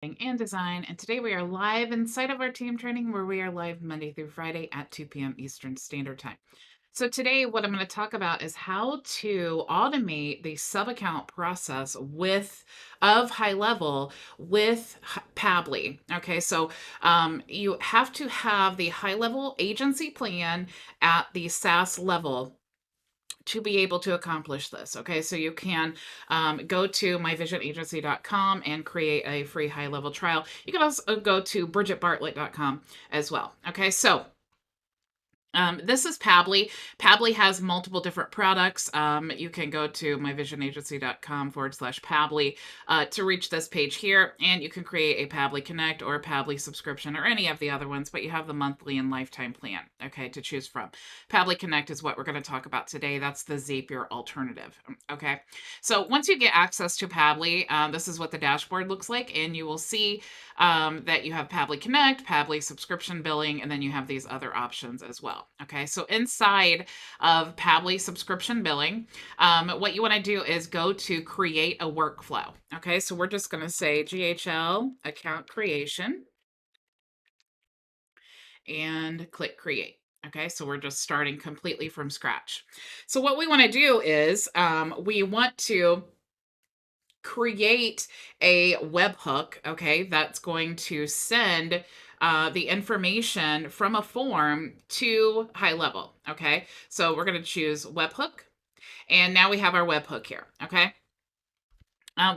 And design. And today we are live inside of our team training where we are live Monday through Friday at 2 p.m. Eastern Standard Time. So today what I'm going to talk about is how to automate the sub-account process of HighLevel with Pabbly. Okay, so you have to have the HighLevel agency plan at the SaaS level to be able to accomplish this. Okay, so you can go to myvisionagency.com and create a free HighLevel trial. You can also go to bridgetbartlett.com as well. Okay, so this is Pabbly. Pabbly has multiple different products. You can go to myvisionagency.com/Pabbly to reach this page here, and you can create a Pabbly Connect or a Pabbly subscription or any of the other ones, but you have the monthly and lifetime plan, okay, to choose from. Pabbly Connect is what we're going to talk about today. That's the Zapier alternative, okay? So once you get access to Pabbly, this is what the dashboard looks like, and you will see that you have Pabbly Connect, Pabbly subscription billing, and then you have these other options as well. Okay, so inside of Pabbly subscription billing, what you want to do is go to create a workflow. Okay, so we're just going to say GHL account creation and click create. Okay, so we're just starting completely from scratch. So what we want to do is we want to create a webhook, okay, that's going to send the information from a form to HighLevel, okay? So we're going to choose webhook, and now we have our webhook here, okay?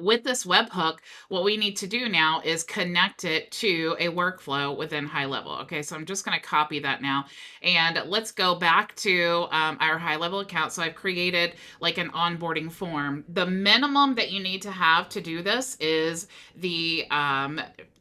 With this webhook, what we need to do now is connect it to a workflow within HighLevel. Okay, so I'm just going to copy that now. And let's go back to our HighLevel account. So I've created like an onboarding form. The minimum that you need to have to do this is the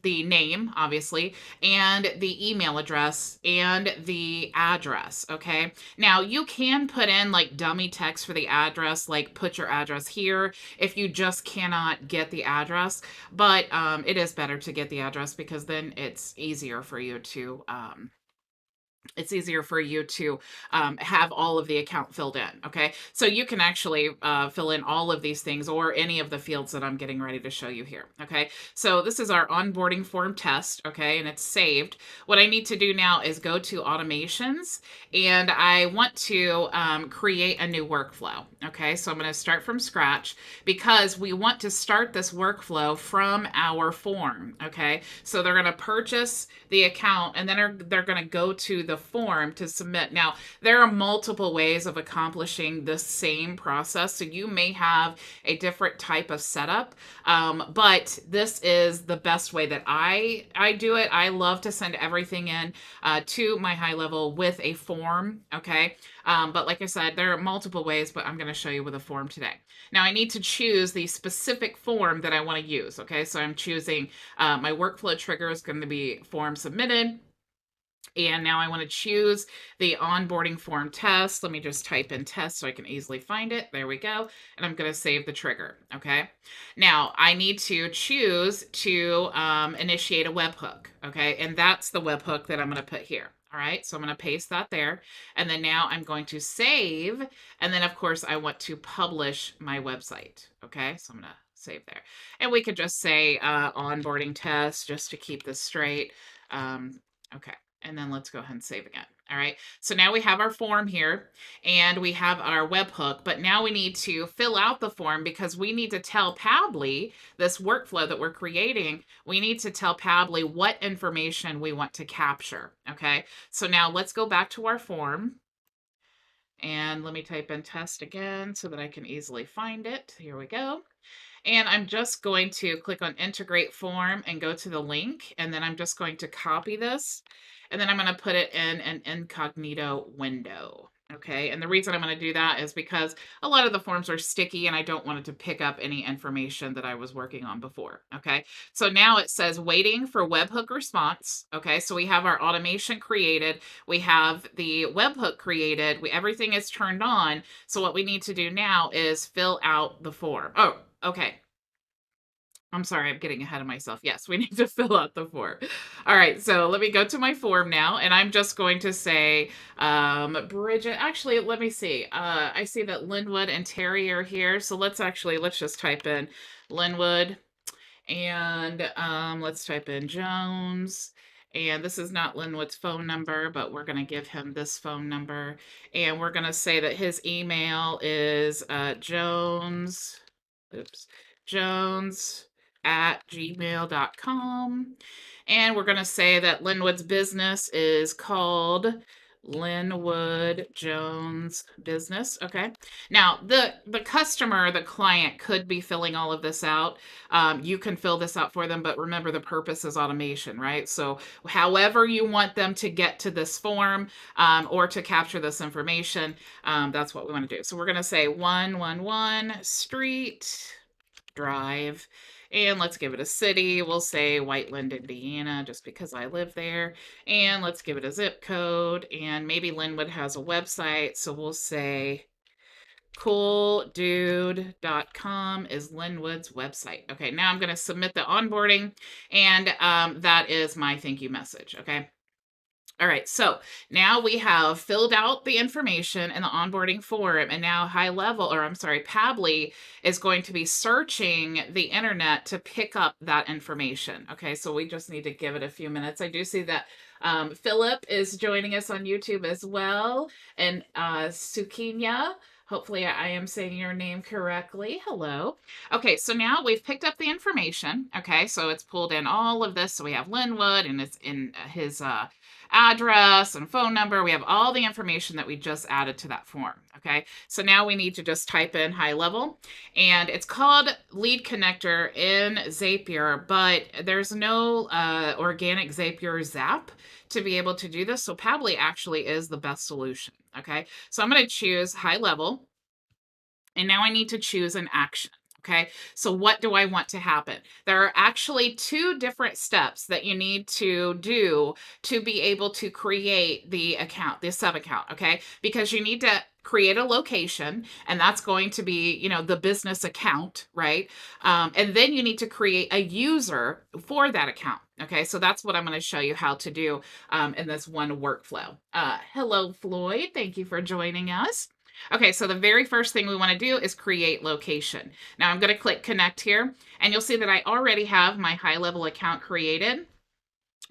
name, obviously, and the email address and the address, okay? Now, you can put in like dummy text for the address, like put your address here if you just cannot get the address, but it is better to get the address because then it's easier for you to have all of the account filled in. Okay, so you can actually fill in all of these things or any of the fields that I'm getting ready to show you here. Okay, so this is our onboarding form test. Okay, and it's saved. What I need to do now is go to automations, and I want to create a new workflow. Okay, so I'm going to start from scratch because we want to start this workflow from our form. Okay, so they're going to purchase the account, and then they're going to go to the form to submit. Now, there are multiple ways of accomplishing the same process, so you may have a different type of setup, but this is the best way that I do it. I love to send everything in to my HighLevel with a form, okay? But like I said, there are multiple ways, but I'm going to show you with a form today. Now, I need to choose the specific form that I want to use, okay? So I'm choosing my workflow trigger is going to be form submitted. And now I want to choose the onboarding form test. Let me just type in test so I can easily find it. There we go. And I'm going to save the trigger. Okay. Now I need to choose to initiate a webhook. Okay. And that's the webhook that I'm going to put here. All right. So I'm going to paste that there. And then now I'm going to save. And then of course I want to publish my website. Okay. So I'm going to save there. And we could just say onboarding test just to keep this straight. Okay. And then let's go ahead and save again. All right. So now we have our form here and we have our webhook, but now we need to fill out the form because we need to tell Pabbly, this workflow that we're creating, we need to tell Pabbly what information we want to capture. Okay. So now let's go back to our form. And let me type in test again so that I can easily find it. Here we go. And I'm just going to click on integrate form and go to the link. And then I'm just going to copy this. And then I'm going to put it in an incognito window. Okay. And the reason I'm going to do that is because a lot of the forms are sticky and I don't want it to pick up any information that I was working on before. Okay. So now it says waiting for webhook response. Okay. So we have our automation created. We have the webhook created. Everything is turned on. So what we need to do now is fill out the form. Oh, okay. I'm sorry, I'm getting ahead of myself. Yes, we need to fill out the form. All right, so let me go to my form now, and I'm just going to say, Bridget, actually, let me see. I see that Linwood and Terry are here, so let's just type in Linwood And let's type in Jones. And this is not Linwood's phone number, but we're going to give him this phone number. And we're going to say that his email is Jones, oops, Jones at gmail.com. And we're going to say that Linwood's business is called Linwood Jones Business. Okay. Now, the customer, the client could be filling all of this out. You can fill this out for them, but remember the purpose is automation, right? So however you want them to get to this form or to capture this information, that's what we want to do. So we're going to say 111 Street Drive. And let's give it a city. We'll say Whiteland, Indiana, just because I live there. And let's give it a zip code. And maybe Linwood has a website. So we'll say cooldude.com is Linwood's website. Okay, now I'm going to submit the onboarding. And that is my thank you message. Okay. All right, so now we have filled out the information in the onboarding form, and now Pabbly is going to be searching the internet to pick up that information. Okay, so we just need to give it a few minutes. I do see that Philip is joining us on YouTube as well, and Sukinya. Hopefully I am saying your name correctly. Hello. Okay, so now we've picked up the information. Okay, so it's pulled in all of this. So we have Linwood, and it's in his address and phone number. We have all the information that we just added to that form. Okay, so now we need to just type in HighLevel, and it's called Lead Connector in Zapier, but there's no organic Zapier Zap to be able to do this. So Pabbly actually is the best solution. Okay, so I'm going to choose HighLevel, and now I need to choose an action. Okay, so what do I want to happen? There are actually two different steps that you need to do to be able to create the account, the sub account. Okay, because you need to create a location, and that's going to be, you know, the business account, right? And then you need to create a user for that account. Okay, so that's what I'm going to show you how to do in this one workflow. Hello, Floyd. Thank you for joining us. Okay, so the very first thing we want to do is create location. Now I'm going to click connect here, and you'll see that I already have my HighLevel account created.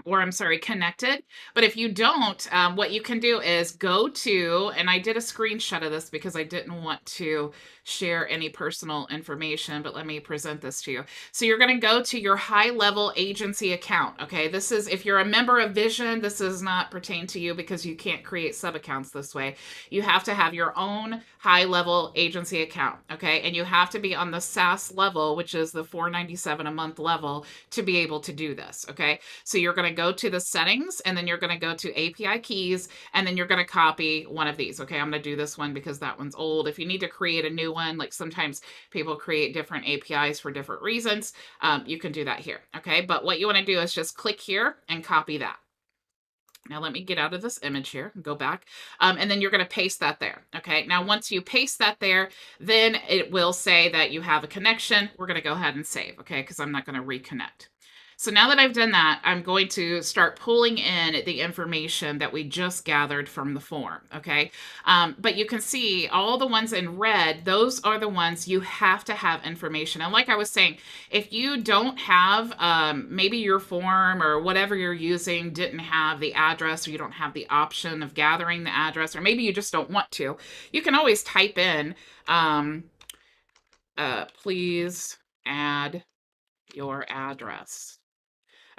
Or I'm sorry, connected. But if you don't, what you can do is go to, and I did a screenshot of this because I didn't want to share any personal information, but let me present this to you. So you're going to go to your HighLevel agency account. Okay, this is, if you're a member of Vision, this does not pertain to you because you can't create sub accounts this way. You have to have your own HighLevel agency account. Okay, and you have to be on the SaaS level, which is the $497 a month level, to be able to do this. Okay, so you're going to go to the settings, and then you're going to go to API keys, and then you're going to copy one of these. Okay, I'm going to do this one because that one's old. If you need to create a new one, like sometimes people create different APIs for different reasons, you can do that here. Okay, but what you want to do is just click here and copy that. Now let me get out of this image here and go back. And then you're going to paste that there. Okay. Now, once you paste that there, then it will say that you have a connection. We're going to go ahead and save. Okay. Because I'm not going to reconnect. So now that I've done that, I'm going to start pulling in the information that we just gathered from the form, okay? But you can see all the ones in red, those are the ones you have to have information. And like I was saying, if you don't have, maybe your form or whatever you're using didn't have the address, or you don't have the option of gathering the address, or maybe you just don't want to, you can always type in, please add your address.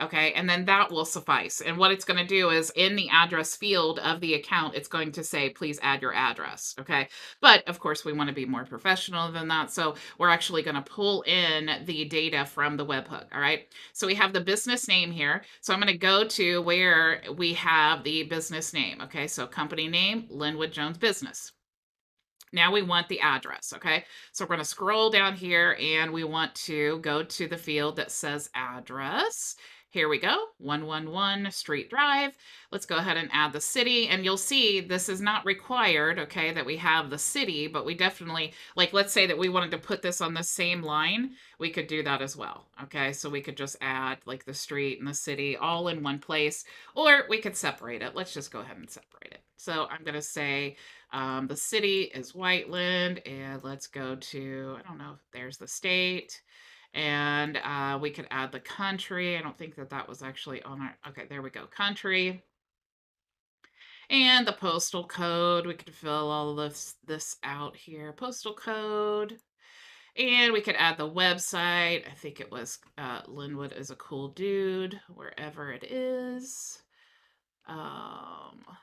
Okay, and then that will suffice. And what it's going to do is in the address field of the account, it's going to say, please add your address. Okay, but of course, we want to be more professional than that. So we're actually going to pull in the data from the webhook. All right, so we have the business name here. So I'm going to go to where we have the business name. Okay, so company name, Linwood Jones Business. Now we want the address, okay? So we're going to scroll down here, and we want to go to the field that says address. Here we go, 111 Street Drive. Let's go ahead and add the city, and you'll see this is not required, okay, that we have the city, but we definitely, like, let's say that we wanted to put this on the same line, we could do that as well, okay? So we could just add, like, the street and the city all in one place, or we could separate it. Let's just go ahead and separate it. So I'm going to say the city is Whiteland, and let's go to, I don't know if there's the state. And we could add the country. I don't think that that was actually on our, okay, there we go, country. And the postal code, we could fill all of this out here, postal code. And we could add the website. I think it was Linwood is a cool dude, wherever it is.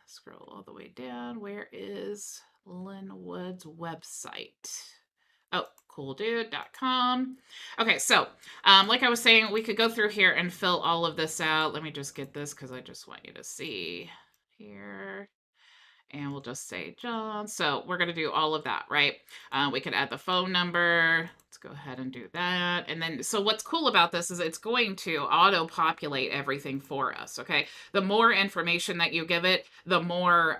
Scroll all the way down. Where is Linwood's website? Oh, cooldude.com. Okay, so like I was saying, we could go through here and fill all of this out. Let me just get this because I just want you to see here. And we'll just say John. So we're going to do all of that, right? We could add the phone number. Let's go ahead and do that. And then, so what's cool about this is it's going to auto-populate everything for us, okay? The more information that you give it, the more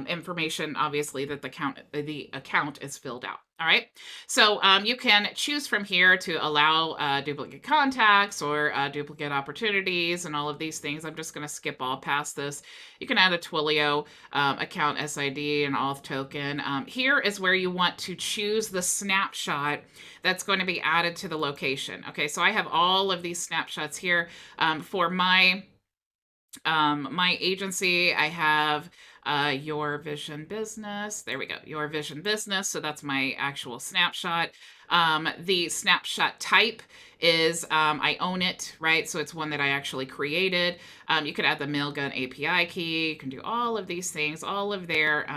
information, obviously, that the account is filled out. All right, so you can choose from here to allow duplicate contacts or duplicate opportunities and all of these things. I'm just going to skip all past this. You can add a Twilio account SID and auth token. Here is where you want to choose the snapshot that's going to be added to the location. Okay, so I have all of these snapshots here for my agency. I have Your Vision Business. There we go. Your Vision Business. So that's my actual snapshot. The snapshot type is I own it, right? So it's one that I actually created. You could add the Mailgun API key. You can do all of these things, all of their,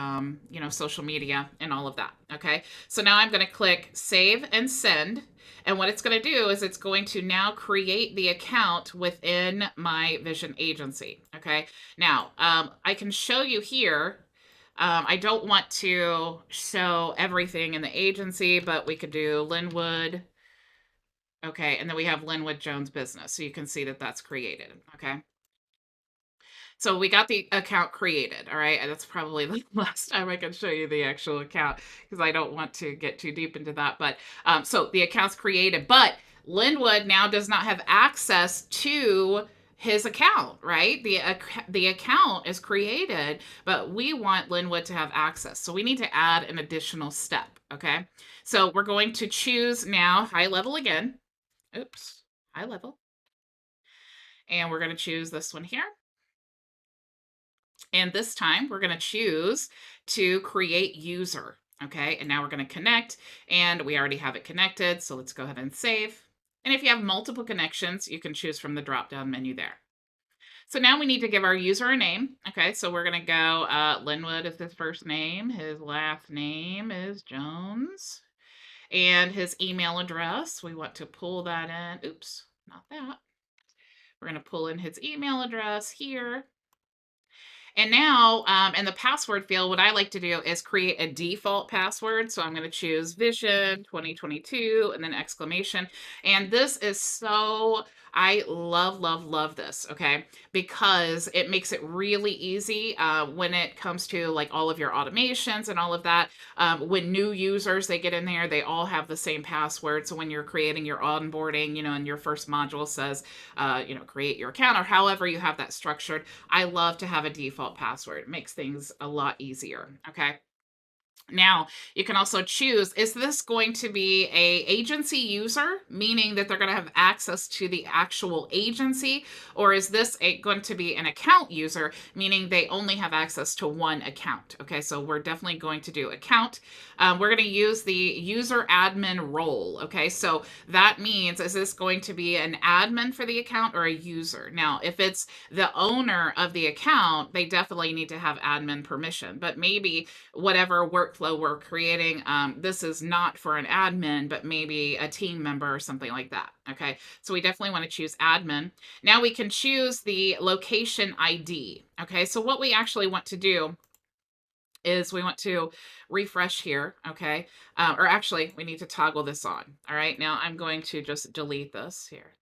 social media and all of that. Okay. So now I'm going to click Save and Send. And what it's going to do is it's going to now create the account within my Vision agency. Okay. Now, I can show you here. I don't want to show everything in the agency, but we could do Linwood. Okay. And then we have Linwood Jones Business. So you can see that that's created. Okay. So we got the account created, all right? And that's probably the last time I can show you the actual account because I don't want to get too deep into that. But so the account's created, but Linwood now does not have access to his account, right? The account is created, but we want Linwood to have access. So we need to add an additional step, okay? So we're going to choose now HighLevel again. Oops, HighLevel. And we're going to choose this one here. And this time we're going to choose to create user. Okay. And now we're going to connect and we already have it connected. So let's go ahead and save. And if you have multiple connections, you can choose from the drop-down menu there. So now we need to give our user a name. Okay. So we're going to go, Linwood is his first name. His last name is Jones. And his email address, we want to pull that in. Oops, not that. We're going to pull in his email address here. And now in the password field, what I like to do is create a default password. So I'm going to choose Vision 2022 and then exclamation. And this is so, I love this, okay? Because it makes it really easy when it comes to like all of your automations and all of that. When new users, they get in there, they all have the same password. So when you're creating your onboarding, and your first module says, create your account or however you have that structured, I love to have a default password. It makes things a lot easier. Okay. Now, you can also choose, is this going to be a agency user, meaning that they're going to have access to the actual agency, or is this going to be an account user, meaning they only have access to one account? Okay, so we're definitely going to do account. We're going to use the user admin role. Okay, so that means, is this going to be an admin for the account or a user? Now, if it's the owner of the account, they definitely need to have admin permission, but maybe whatever workflow we're creating, this is not for an admin, but maybe a team member or something like that. Okay, so we definitely want to choose admin. Now we can choose the location ID. Okay, so what we actually want to do is we want to refresh here. Okay, or actually we need to toggle this on. All right, now I'm going to just delete this here.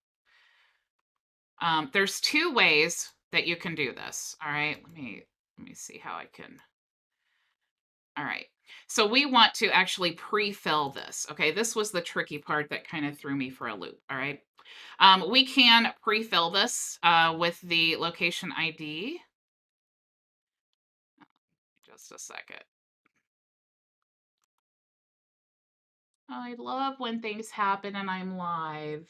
There's two ways that you can do this. All right, let me see how I can. All right. So we want to actually pre-fill this. Okay, this was the tricky part that kind of threw me for a loop. All right. We can pre-fill this with the location ID. Just a second. I love when things happen and I'm live.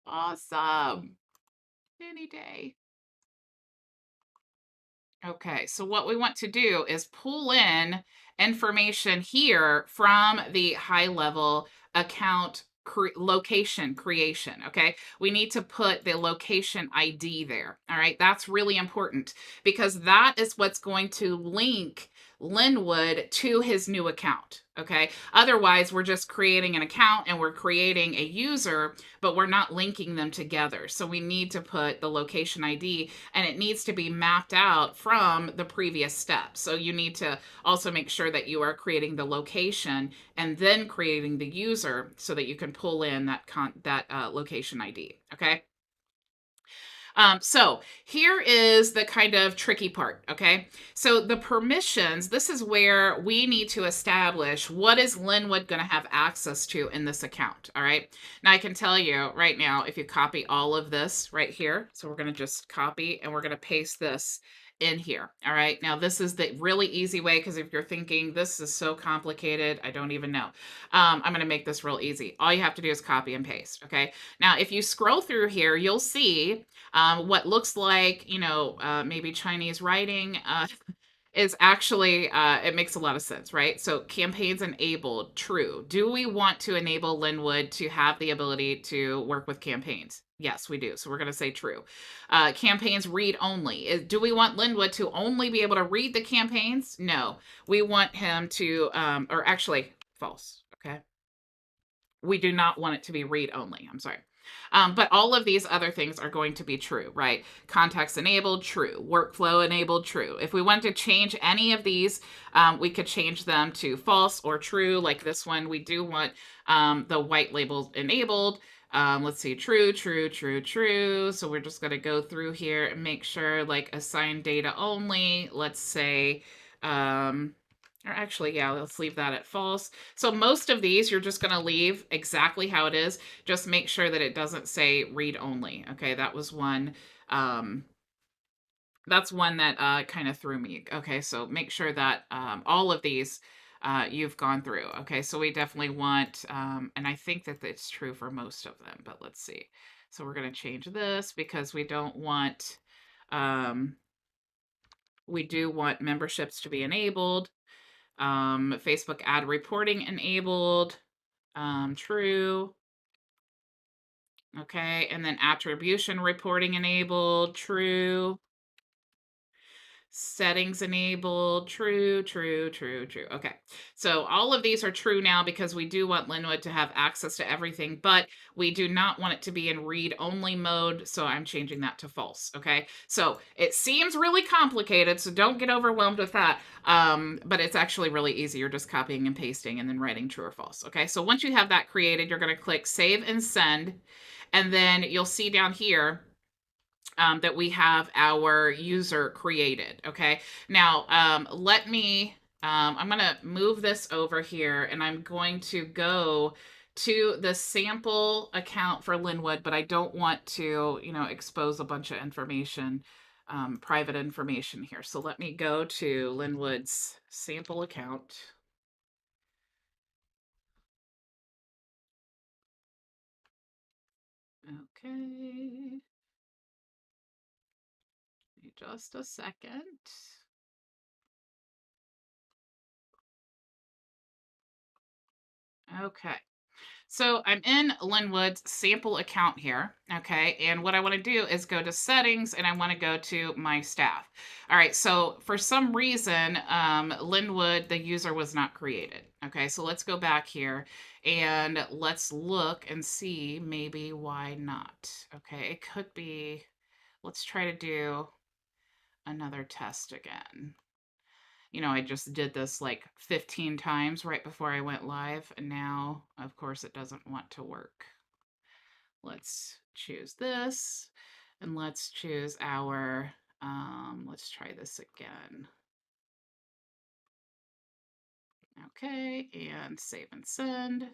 Awesome. Any day. Okay, so what we want to do is pull in information here from the HighLevel account location creation. Okay, we need to put the location ID there. All right, that's really important because that is what's going to link Linwood to his new account. Okay, otherwise, we're just creating an account and we're creating a user, but we're not linking them together. So we need to put the location ID, and it needs to be mapped out from the previous step. So you need to also make sure that you are creating the location and then creating the user so that you can pull in that location ID. Okay. So here is the kind of tricky part, okay? So the permissions, this is where we need to establish what is Linwood going to have access to in this account, all right? Now I can tell you right now, if you copy all of this right here, so we're going to just copy and we're going to paste this in here, all right? Now this is the really easy way, because if you're thinking this is so complicated, I don't even know. I'm going to make this real easy. All you have to do is copy and paste, okay? Now if you scroll through here, you'll see what looks like, maybe Chinese writing is actually, it makes a lot of sense, right? So campaigns enabled, true. Do we want to enable Linwood to have the ability to work with campaigns? Yes, we do. So we're going to say true. Campaigns read only. Do we want Linwood to only be able to read the campaigns? No. We want him to, or actually, false. Okay. We do not want it to be read only. I'm sorry. But all of these other things are going to be true, right? Context enabled, true. Workflow enabled, true. If we want to change any of these, we could change them to false or true. Like this one, we do want the white labels enabled. Let's see, true, true, true, true. So we're just going to go through here and make sure, like, assign data only. Let's say, or actually, yeah, let's leave that at false. So most of these, you're just going to leave exactly how it is. Just make sure that it doesn't say read only. Okay, that was one. That's one that kind of threw me. Okay, so make sure that all of these you've gone through. Okay, so we definitely want, and I think that it's true for most of them, but let's see. So we're going to change this because we don't want, we do want memberships to be enabled. Facebook ad reporting enabled, true. Okay, and then attribution reporting enabled, true. Settings enabled, true, true, true, true. Okay, so all of these are true now because we do want Linwood to have access to everything, but we do not want it to be in read-only mode, so I'm changing that to false, okay? So it seems really complicated, so don't get overwhelmed with that, but it's actually really easy. You're just copying and pasting and then writing true or false, okay? So once you have that created, you're going to click Save and Send, and then you'll see down here that we have our user created. Okay. Now, let me, I'm going to move this over here and I'm going to go to the sample account for Linwood, but I don't want to, expose a bunch of information, private information here. So let me go to Linwood's sample account. Okay. Just a second. Okay. So I'm in Linwood's sample account here, okay? And what I want to do is go to settings and I want to go to my staff. All right, so for some reason, Linwood, the user was not created. Okay, so let's go back here and let's look and see maybe why not. Okay, it could be, let's try to do another test again. I just did this like 15 times right before I went live, and now, of course, it doesn't want to work. Let's choose this, and let's choose our, let's try this again. Okay, and save and send.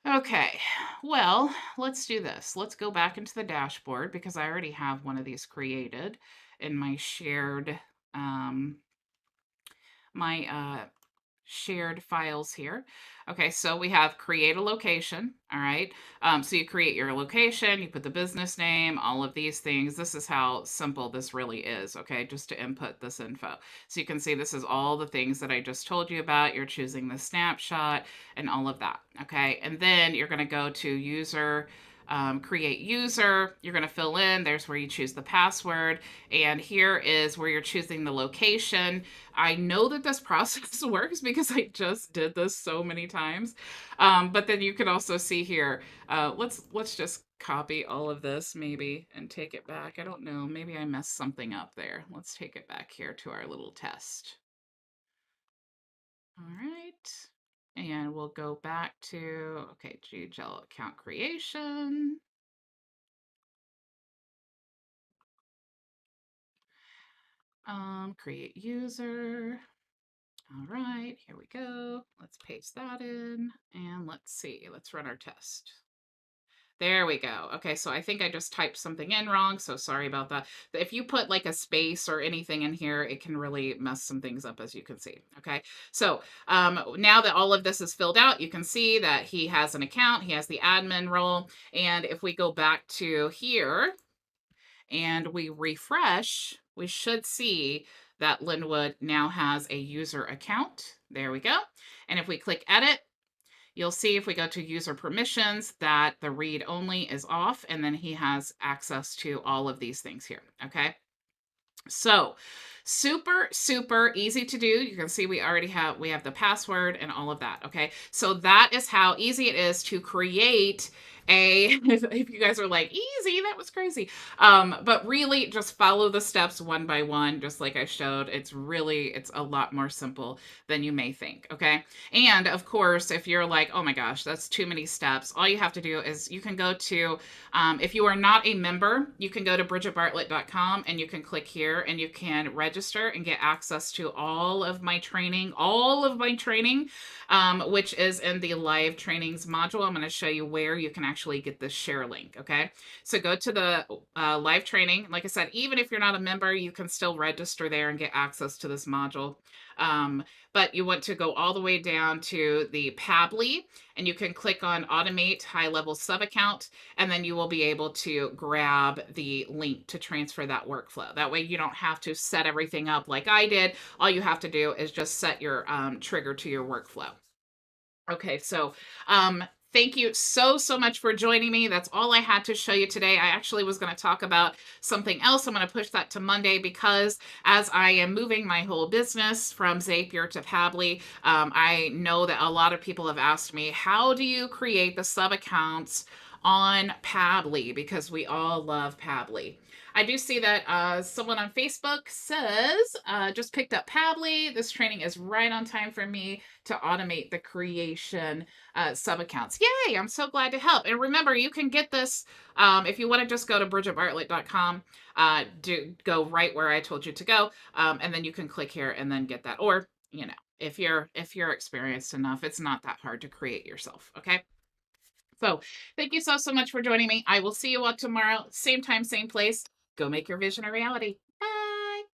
Okay, well, let's do this. Let's go back into the dashboard because I already have one of these created in my shared, my shared files here. Okay, so we have create a location. All right. So you create your location, you put the business name, all of these things. This is how simple this really is. Okay, just to input this info. So you can see this is all the things that I just told you about. You're choosing the snapshot and all of that. Okay, and then you're going to go to user. Create user, you're going to fill in, there's where you choose the password, and here is where you're choosing the location. I know that this process works because I just did this so many times, but then you can also see here, let's just copy all of this maybe and take it back. I don't know, maybe I messed something up there. Let's take it back here to our little test. All right. And we'll go back to, okay, GGL account creation. Create user. All right, here we go. Let's paste that in and let's see. Let's run our test. There we go. Okay, so I think I just typed something in wrong, so sorry about that. If you put like a space or anything in here, it can really mess some things up, as you can see. Okay, so now that all of this is filled out, you can see that he has an account, he has the admin role, and if we go back to here and we refresh, we should see that Linwood now has a user account. There we go. And if we click edit, you'll see if we go to user permissions that the read only is off, and then he has access to all of these things here. Okay. So super easy to do. You can see we have the password and all of that. Okay. So that is how easy it is to create if you guys are like, easy, that was crazy. But really just follow the steps one by one, just like I showed. It's a lot more simple than you may think. Okay. And of course, if you're like, oh my gosh, that's too many steps, all you have to do is you can go to, if you are not a member, you can go to bridgetbartlett.com and you can click here and you can register and get access to all of my training, which is in the live trainings module. I'm going to show you where you can actually get this share link. Okay. So go to the live training. Like I said, even if you're not a member, you can still register there and get access to this module. But you want to go all the way down to the Pabbly and you can click on automate high-level sub account, and then you will be able to grab the link to transfer that workflow. That way you don't have to set everything up like I did. All you have to do is just set your trigger to your workflow. Okay, so thank you so much for joining me. That's all I had to show you today. I actually was going to talk about something else. I'm going to push that to Monday because as I am moving my whole business from Zapier to Pabbly, I know that a lot of people have asked me, how do you create the sub accounts on Pabbly? Because we all love Pabbly. I do see that someone on Facebook says, just picked up Pabbly. This training is right on time for me to automate the creation sub accounts. Yay, I'm so glad to help. And remember, you can get this if you want to just go to bridgetbartlett.com, go right where I told you to go, and then you can click here and then get that. Or, you know, if you're experienced enough, it's not that hard to create yourself. Okay. So thank you so much for joining me. I will see you all tomorrow, same time, same place. Go make your vision a reality. Bye.